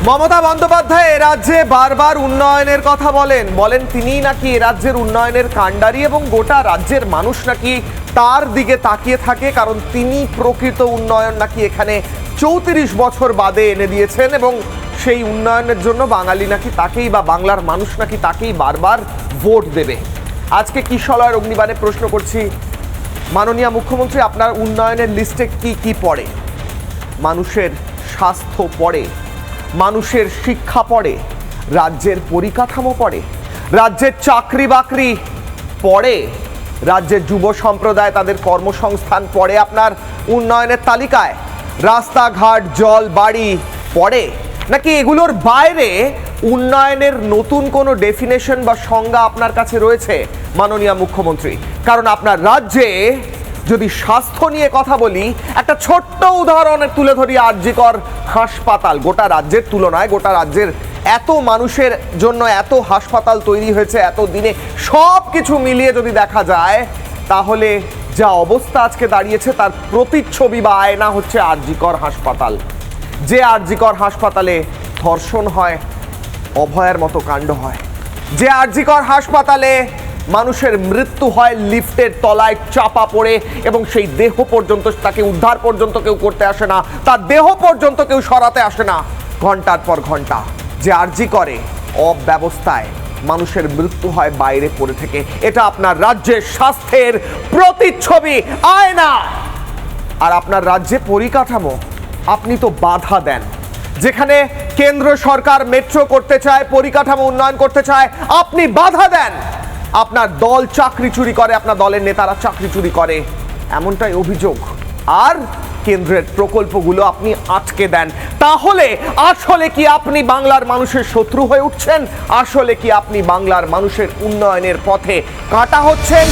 মমতা বন্দ্যোপাধ্যায় এ রাজ্যে বারবার উন্নয়নের কথা বলেন তিনিই নাকি এ রাজ্যের উন্নয়নের কাণ্ডারি এবং গোটা রাজ্যের মানুষ নাকি তার দিকে তাকিয়ে থাকে, কারণ তিনি প্রকৃত উন্নয়ন নাকি এখানে ৩৪ বছর বাদে এনে দিয়েছেন এবং সেই উন্নয়নের জন্য বাঙালি নাকি তাকেই বা বাংলার মানুষ নাকি তাকেই বারবার ভোট দেবে। আজকে কিশলয়ের অগ্নিবাণে প্রশ্ন করছি, মাননীয় মুখ্যমন্ত্রী, আপনার উন্নয়নের লিস্টে কি কি পড়ে? মানুষের স্বাস্থ্য পড়ে, মানুষের শিক্ষা পড়ে, রাজ্যের পরিকাঠামো পড়ে, রাজ্যের চাকরি বাকরি পড়ে, রাজ্যের যুব সম্প্রদায় তাদের কর্মসংস্থান পড়ে আপনার উন্নয়নের তালিকায়, রাস্তাঘাট জল বাড়ি পড়ে, নাকি এগুলোর বাইরে উন্নয়নের নতুন কোনো ডেফিনেশন বা সংজ্ঞা আপনার কাছে রয়েছে মাননীয় মুখ্যমন্ত্রী? কারণ আপনার রাজ্যে যদি স্বাস্থ্য নিয়ে কথা বলি, একটা ছোট্ট উদাহরণের তুলে ধরি, আরজিকর হাসপাতাল। গোটা রাজ্যের তুলনায় গোটা রাজ্যের এত মানুষের জন্য এত হাসপাতাল তৈরি হয়েছে এত দিনে, সব কিছু মিলিয়ে যদি দেখা যায় তাহলে যা অবস্থা আজকে দাঁড়িয়েছে তার প্রতিচ্ছবি বা আয়না হচ্ছে আরজিকর হাসপাতাল। যে আরজিকর হাসপাতালে ধর্ষণ হয়, অভয়ার মতো কাণ্ড হয়, যে আরজিকর হাসপাতালে মানুষের মৃত্যু হয় লিফটের তলায় চাপা পড়ে এবং সেই দেহ পর্যন্ত, তাকে উদ্ধার পর্যন্ত কেউ করতে আসে না, তার দেহ পর্যন্ত কেউ সরাতে আসে না ঘন্টার পর ঘন্টা, যে আরজিকরে অব্যবস্থায় মানুষের মৃত্যু হয় বাইরে পড়ে থেকে, এটা আপনার রাজ্যের স্বাস্থ্যের প্রতিচ্ছবি, আয়না। আর আপনার রাজ্যে পরিকাঠামো আপনি তো বাধা দেন। যেখানে কেন্দ্র সরকার মেট্রো করতে চায়, পরিকাঠামো উন্নয়ন করতে চায়, আপনি বাধা দেন। আপনার দল চাকরি চুরি করে, আপনার দলের নেতারা চাকরি চুরি করে, এমনটাই অভিযোগ। আর কেন্দ্রের প্রকল্পগুলো আপনি আটকে দেন। তাহলে আসলে কি আপনি বাংলার মানুষের শত্রু হয়ে উঠছেন? আসলে কি আপনি বাংলার মানুষের উন্নয়নের পথে কাঁটা হচ্ছেন?